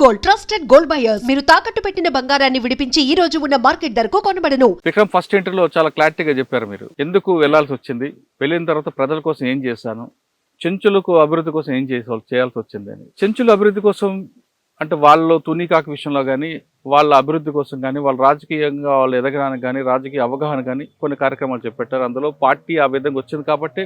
Gold, trusted gold buyers. మీరు తాకట్టు పెట్టిన బంగారాన్ని విడిపించి ఈ రోజు ఉన్న మార్కెట్ ధరకు కొనబడను. విక్రమ్ ఫస్ట్ ఇంటర్వ్యూలో చాలా క్లారిటీగా చెప్పారు. మీరు ఎందుకు వెళ్లాల్సి వచ్చింది, వెళ్ళిన తర్వాత ప్రజల కోసం ఏం చేశాను, చెంచులకు అభివృద్ధి కోసం ఏం చేయాల్సి వచ్చింది అని. చెంచుల అభివృద్ధి కోసం అంటే వాళ్ళు తునికాకు విషయంలో కానీ, వాళ్ళ అభివృద్ధి కోసం కానీ, వాళ్ళ రాజకీయంగా వాళ్ళు ఎదగడానికి కానీ, రాజకీయ అవగాహన కానీ కొన్ని కార్యక్రమాలు చేపట్టారు. అందులో పార్టీ ఆ విధంగా వచ్చింది కాబట్టి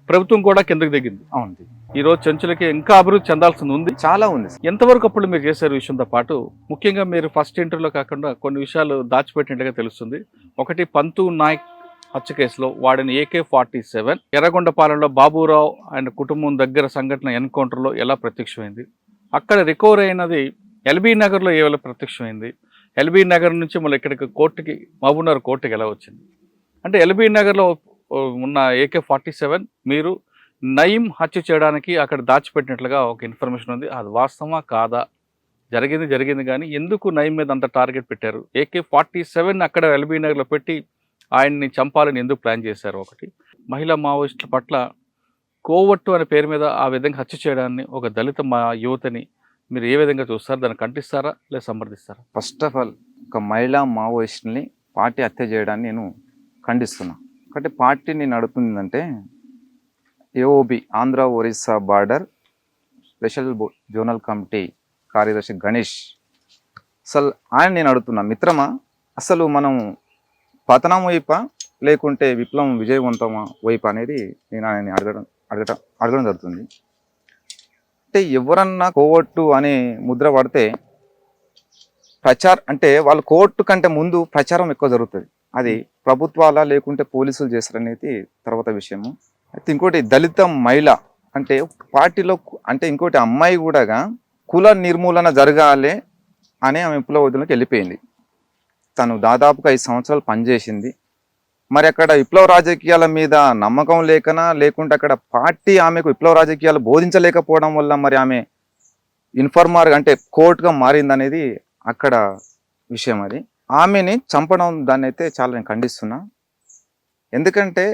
ప్రభుత్వం కూడా కిందకి దిగింది. అవును, ఈ రోజు చెంచులకి ఇంకా అభివృద్ధి చెందాల్సింది ఉంది, చాలా ఉంది. ఎంతవరకు అప్పుడు మీరు చేశారు విషయంతో పాటు, ముఖ్యంగా మీరు ఫస్ట్ ఇంటర్వ్యూలో కాకుండా కొన్ని విషయాలు దాచిపెట్టినట్టుగా తెలుస్తుంది. ఒకటి, పంతు నాయక్ హత్య కేసులో వాడిన AK-47 ఎర్రగొండపాలెంలో బాబురావు ఆయన కుటుంబం దగ్గర సంఘటన ఎన్కౌంటర్లో ఎలా ప్రత్యక్షమైంది, అక్కడ రికవర్ అయినది ఎల్బీ నగర్లో ఏ వేళ ప్రత్యక్షమైంది, ఎల్బీ నగర్ నుంచి మళ్ళీ ఇక్కడికి కోర్టుకి మహబూబ్నగర్ కోర్టుకి ఎలా వచ్చింది, అంటే ఎల్బీ నగర్లో ఉన్న AK-47 మీరు నయీం హత్య చేయడానికి అక్కడ దాచిపెట్టినట్లుగా ఒక ఇన్ఫర్మేషన్ ఉంది. అది వాస్తవమా కాదా, జరిగింది కానీ ఎందుకు నయీం మీద అంత టార్గెట్ పెట్టారు, AK-47 అక్కడ ఎల్బీ నగర్లో పెట్టి ఆయన్ని చంపాలని ఎందుకు ప్లాన్ చేశారు. ఒకటి, మహిళా మావోయిస్టుల పట్ల కోవట్టు అనే పేరు మీద ఆ విధంగా హత్య చేయడాన్ని ఒక దళిత యువతని మీరు ఏ విధంగా చూస్తారు, దాన్ని ఖండిస్తారా లేదా సమర్థిస్తారా? ఫస్ట్ ఆఫ్ ఆల్ ఒక మహిళా మావోయిస్ట్ని పార్టీ హత్య చేయడాన్ని నేను ఖండిస్తున్నా. ఒకటి, పార్టీని నడుపుతుందంటే AOB Andhra Orissa border special zonal committee కార్యదర్శి గణేష్. అసలు ఆయన నేను అడుగుతున్నా, మిత్రమా అసలు మనం పతనం వైపా లేకుంటే విప్లవం విజయవంతమా వైపు అనేది నేను ఆయన అడగడం జరుగుతుంది. అంటే ఎవరన్నా కోవట్టు అనే ముద్ర పడితే అంటే వాళ్ళు కోర్టు కంటే ముందు ప్రచారం ఎక్కువ జరుగుతుంది. అది ప్రభుత్వాల లేకుంటే పోలీసులు చేస్తారనేది తర్వాత విషయము. అయితే ఇంకోటి, దళిత మహిళ అంటే పార్టీలో అంటే ఇంకోటి అమ్మాయి కూడా కుల నిర్మూలన జరగాలి అని ఆమె విప్లవోద్యమంలోకి వెళ్ళిపోయింది. తను దాదాపుగా 5 సంవత్సరాలు పనిచేసింది. మరి అక్కడ విప్లవ రాజకీయాల మీద నమ్మకం లేకుంటే అక్కడ పార్టీ ఆమెకు విప్లవ రాజకీయాలు బోధించలేకపోవడం వల్ల మరి ఆమె ఇన్ఫార్మర్గా అంటే కోర్టుగా మారిందనేది అక్కడ విషయం. అది ఆమెని చంపడం దాన్ని అయితే చాలా నేను ఖండిస్తున్నా. ఎందుకంటే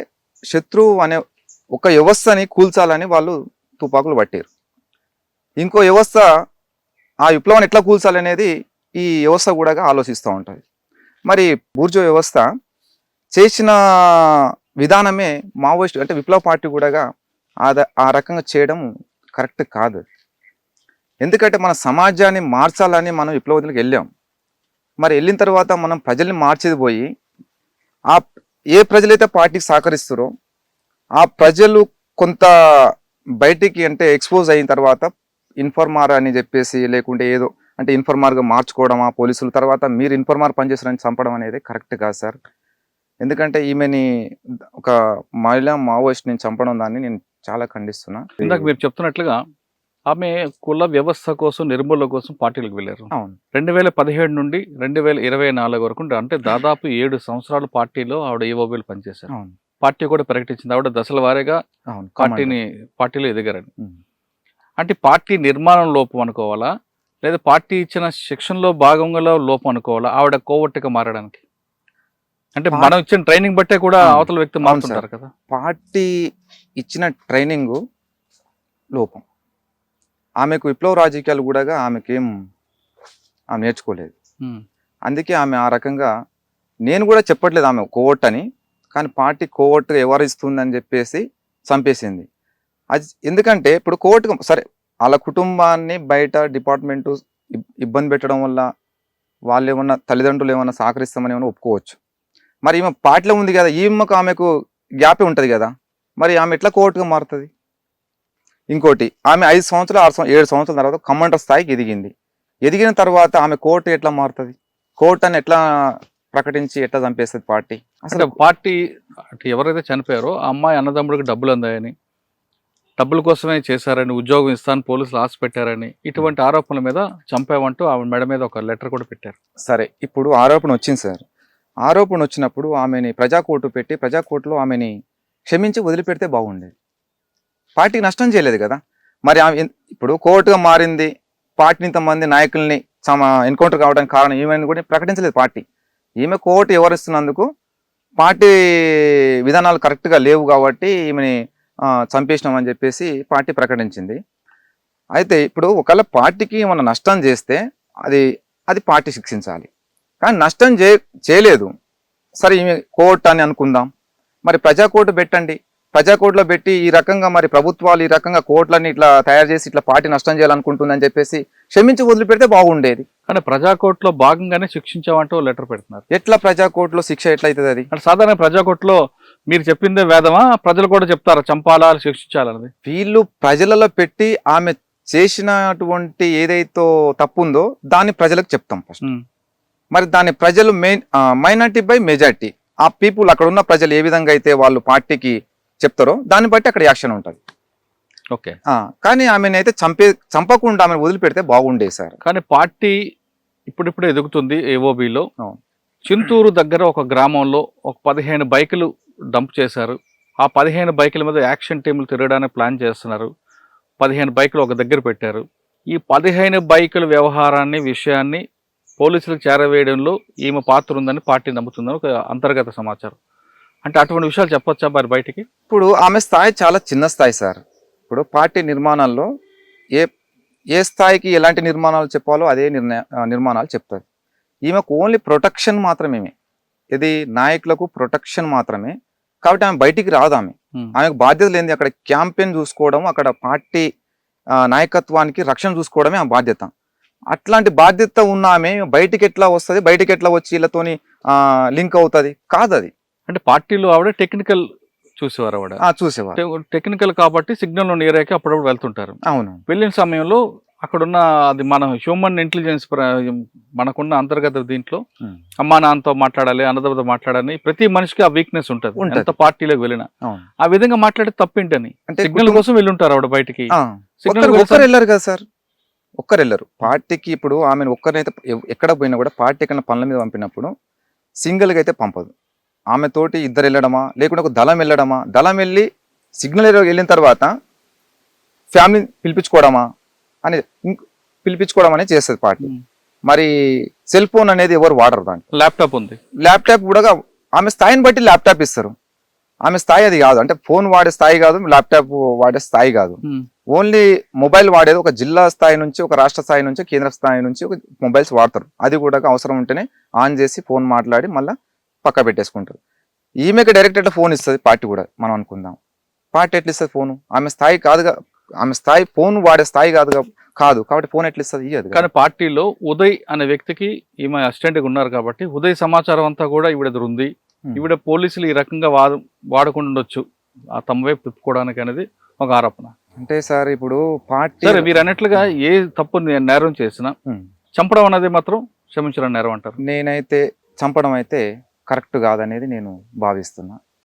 శత్రువు అనే ఒక వ్యవస్థని కూల్చాలని వాళ్ళు తుపాకులు పట్టారు. ఇంకో వ్యవస్థ ఆ విప్లవాన్ని ఎట్లా కూల్చాలనేది ఈ వ్యవస్థ కూడా ఆలోచిస్తూ ఉంటుంది. మరి బూర్జో వ్యవస్థ చేసిన విధానమే మావోయిస్ట్ అంటే విప్లవ పార్టీ కూడా ఆ రకంగా చేయడం కరెక్ట్ కాదు. ఎందుకంటే మన సమాజాన్ని మార్చాలని మనం విప్లవోద్యమంలోకి వెళ్ళాం. మరి వెళ్ళిన తర్వాత మనం ప్రజల్ని మార్చేది పోయి ఏ ప్రజలైతే పార్టీకి సహకరిస్తారో ఆ ప్రజలు కొంత బయటికి అంటే ఎక్స్పోజ్ అయిన తర్వాత ఇన్ఫార్మర్ అని చెప్పేసి లేకుంటే ఏదో అంటే ఇన్ఫార్మర్గా మార్చుకోవడం ఆ పోలీసుల తర్వాత మీరు ఇన్ఫార్మర్ పనిచేస్తారని చంపడం అనేది కరెక్ట్ కాదు సార్. ఎందుకంటే ఈమెని ఒక మహిళా మావోయిస్ట్ని చంపడం దాన్ని నేను చాలా ఖండిస్తున్నా. ఇందాక మీరు చెప్తున్నట్లుగా ఆమె కుల వ్యవస్థ కోసం నిర్మూలన కోసం పార్టీలకు వెళ్ళారు. అవును, 2017 నుండి 2024 వరకు అంటే దాదాపు 7 సంవత్సరాలు పార్టీలో ఆవిడ AOBలో పనిచేశారు. అవును, పార్టీ కూడా ప్రకటించింది ఆవిడ దశల వారీగా పార్టీలో ఎదిగారని. అంటే పార్టీ నిర్మాణం లోపం అనుకోవాలా లేదా పార్టీ ఇచ్చిన శిక్షణలో భాగంగా లోపం అనుకోవాలా ఆవిడ కోవట్టుగా మారడానికి? అంటే మనం ఇచ్చిన ట్రైనింగ్ బట్టే కూడా అవతల వ్యక్తి మారుతుంటారు కదా. పార్టీ ఇచ్చిన ట్రైనింగ్ లోపం, ఆమెకు విప్లవ రాజకీయాలు కూడా ఆమె నేర్చుకోలేదు. అందుకే ఆమె ఆ రకంగా నేను కూడా చెప్పట్లేదు ఆమె కోవట్ అని, కానీ పార్టీ కోవట్టుగా వ్యవహరిస్తుందని చెప్పేసి చంపేసింది. అది ఎందుకంటే ఇప్పుడు కోవట్టుగా సరే వాళ్ళ కుటుంబాన్ని బయట డిపార్ట్మెంటు ఇబ్బంది పెట్టడం వల్ల వాళ్ళు ఏమన్నా తల్లిదండ్రులు ఏమన్నా సహకరిస్తామని ఏమన్నా ఒప్పుకోవచ్చు. మరి ఈమె పార్టీలో ఉంది కదా, ఆమెకు గ్యాపే ఉంటుంది కదా, మరి ఆమె ఎట్లా కోవట్టుగా మారుతుంది? ఇంకోటి, ఆమె 5 సంవత్సరాలు 7 సంవత్సరాల తర్వాత కమాండర్ స్థాయికి ఎదిగిన తర్వాత ఆమె కోర్టు ఎట్లా మారుతుంది? కోర్టు అని ఎట్లా ప్రకటించి ఎట్లా చంపేస్తుంది పార్టీ? అసలు పార్టీ ఎవరైతే చనిపోయారో ఆ అమ్మాయి అన్నదమ్ముడికి డబ్బులు అందాయని, డబ్బుల కోసమే చేశారని, ఉద్యోగం ఇస్తాను పోలీసులు ఆశ పెట్టారని ఇటువంటి ఆరోపణల మీద చంపామంటూ ఆమె మెడ మీద ఒక లెటర్ కూడా పెట్టారు. సరే, ఇప్పుడు ఆరోపణ వచ్చింది సార్. ఆరోపణ వచ్చినప్పుడు ఆమెని ప్రజాకోర్టు పెట్టి ప్రజాకోర్టులో ఆమెని క్షమించి వదిలిపెడితే బాగుండేది. పార్టీకి నష్టం చేయలేదు కదా. మరి ఆమె ఇప్పుడు కోర్టుగా మారింది, పార్టీని ఇంతమంది నాయకుల్ని ఎన్కౌంటర్ కావడానికి కారణం ఈమెను కూడా ప్రకటించలేదు పార్టీ. ఈమె కోర్టు ఎవరిస్తున్నందుకు పార్టీ విధానాలు కరెక్ట్గా లేవు కాబట్టి ఈమెని చంపేసినామని చెప్పేసి పార్టీ ప్రకటించింది. అయితే ఇప్పుడు ఒకవేళ పార్టీకి ఏమన్నా నష్టం చేస్తే అది అది పార్టీ శిక్షించాలి. కానీ నష్టం చేయలేదు, సరే ఈమె కోర్టు అని అనుకుందాం. మరి ప్రజా కోర్టు పెట్టండి, ప్రజా కోర్టులో పెట్టి ఈ రకంగా మరి ప్రభుత్వాలు ఈ రకంగా కోర్టులని ఇట్లా తయారు చేసి ఇట్లా పార్టీ నష్టం చేయాలనుకుంటుందని చెప్పేసి క్షమించి వదిలిపెడితే బాగుండేది. కానీ ప్రజా కోర్టులో భాగంగానే శిక్షించామంటూ లెటర్ పెడుతున్నారు. ఎట్లా ప్రజా కోర్టులో శిక్ష ఎట్లయితుంది అది? అంటే సాధారణ ప్రజా కోర్టులో మీరు చెప్పిందే వేదమా, ప్రజలు కూడా చెప్తారా చంపాలా శిక్షించాలన్నది? వీళ్ళు ప్రజలలో పెట్టి ఆమె చేసినటువంటి ఏదైతే తప్పు ఉందో దాన్ని ప్రజలకు చెప్తాం ఫస్ట్. మరి దాని ప్రజలు మైనార్టీ బై మెజార్టీ, ఆ పీపుల్ అక్కడ ఉన్న ప్రజలు ఏ విధంగా అయితే వాళ్ళు పార్టీకి చెప్తారో దాన్ని బట్టి అక్కడ యాక్షన్ ఉంటుంది. ఓకే. కానీ ఆమెను అయితే చంపకుండా ఆమెను వదిలిపెడితే బాగుండేది సార్. కానీ పార్టీ ఇప్పుడిప్పుడే ఎదుగుతుంది. ఏఓబిలో చింతూరు దగ్గర ఒక గ్రామంలో ఒక 15 బైకులు డంప్ చేశారు. ఆ 15 బైకుల మీద యాక్షన్ టీములు తిరగడానికి ప్లాన్ చేస్తున్నారు. 15 బైకులు ఒక దగ్గర పెట్టారు. ఈ 15 బైకుల విషయాన్ని పోలీసులకు చేరవేయడంలో ఈమె పాత్ర ఉందని పార్టీ నమ్ముతుందని ఒక అంతర్గత సమాచారం. అంటే అటువంటి విషయాలు చెప్పొచ్చా మరి బయటికి? ఇప్పుడు ఆమె స్థాయి చాలా చిన్న స్థాయి సార్. ఇప్పుడు పార్టీ నిర్మాణాల్లో ఏ స్థాయికి ఎలాంటి నిర్మాణాలు చెప్పాలో అదే నిర్మాణాలు చెప్తారు. ఈమెకు ఓన్లీ ప్రొటెక్షన్ మాత్రమే, ఇది నాయకులకు ప్రొటెక్షన్ మాత్రమే. కాబట్టి ఆమె బయటికి రాదు. ఆమెకు బాధ్యత లేనిది అక్కడ క్యాంపెయిన్ చూసుకోవడం, అక్కడ పార్టీ నాయకత్వానికి రక్షణ చూసుకోవడమే ఆ బాధ్యత. అట్లాంటి బాధ్యత ఉన్న ఆమె బయటికి ఎట్లా వస్తుంది, బయటికి ఎట్లా వచ్చి వీళ్ళతోని లింక్ అవుతుంది? కాదు అది. అంటే పార్టీలో ఆవిడ టెక్నికల్ చూసేవారు, ఆవిడ చూసేవారు టెక్నికల్ కాబట్టి సిగ్నల్ నియరాక అప్పుడప్పుడు వెళ్తుంటారు. అవును. వెళ్ళిన సమయంలో అక్కడున్న అది మన హ్యూమన్ ఇంటెలిజెన్స్ మనకున్న అంతర్గత దీంట్లో అమ్మా నాన్నతో మాట్లాడాలి, అన్నదమ్మతో మాట్లాడాలి, ప్రతి మనిషికి ఆ వీక్నెస్ ఉంటుంది. ఎంత పార్టీలోకి వెళ్ళినా ఆ విధంగా మాట్లాడే తప్పేంటని అంటే సిగ్నల్ కోసం వెళ్ళుంటారు ఆవిడ బయటికి. ఒక్కరు వెళ్ళారు కదా సార్, ఒక్కరు వెళ్ళరు పార్టీకి. ఇప్పుడు ఆమెను ఒక్కరినైతే ఎక్కడ పోయినా కూడా పార్టీ కన్నా పనుల మీద పంపినప్పుడు సింగిల్గా అయితే పంపదు. ఆమె తోటి ఇద్దరు వెళ్ళడమా, లేకుంటే ఒక దళం వెళ్ళడమా, దళం వెళ్ళి సిగ్నల్ వెళ్ళిన తర్వాత ఫ్యామిలీ పిలిపించుకోవడమా అనేది చేస్తుంది పార్టీ. మరి సెల్ ఫోన్ అనేది ఎవరు వాడరు, దాంట్లో ల్యాప్టాప్ ఉంది. ల్యాప్టాప్ కూడా ఆమె స్థాయిని బట్టి ల్యాప్టాప్ ఇస్తారు. ఆమె స్థాయి అది కాదు, అంటే ఫోన్ వాడే స్థాయి కాదు, ల్యాప్టాప్ వాడే స్థాయి కాదు. ఓన్లీ మొబైల్ వాడేది ఒక జిల్లా స్థాయి నుంచి, ఒక రాష్ట్ర స్థాయి నుంచి, కేంద్ర స్థాయి నుంచి ఒక మొబైల్స్ వాడతారు. అది కూడా అవసరం ఉంటేనే ఆన్ చేసి ఫోన్ మాట్లాడి మళ్ళీ పక్క పెట్టేసుకుంటారు. ఈమెకి డైరెక్ట్ అట్లా ఫోన్ ఇస్తుంది పార్టీ కూడా. మనం అనుకుందాం పార్టీ ఎట్లా ఇస్తుంది ఫోను? ఆమె స్థాయి కాదుగా, ఆమె స్థాయి ఫోన్ వాడే స్థాయి కాదు కాబట్టి ఫోన్ ఎట్లా ఇస్తుంది? ఇయ్యదు. కానీ పార్టీలో ఉదయ్ అనే వ్యక్తికి ఈమె అసిస్టెంట్గా ఉన్నారు కాబట్టి ఉదయ్ సమాచారం అంతా కూడా ఈవిడ దగ్గర ఉంది. ఈవిడ పోలీసులు ఈ రకంగా వాడకుండా ఉండొచ్చు ఆ తమ వైపు తిప్పుకోవడానికి అనేది ఒక ఆరోపణ. అంటే సార్ ఇప్పుడు పార్టీ సరే మీరు అన్నట్లుగా ఏ తప్పు నేరం చేసినా చంపడం అనేది మాత్రం క్షమించడం నేరం అంటారు. నేనైతే చంపడం అయితే కరెక్ట్ కాదనేది నేను భావిస్తున్నా.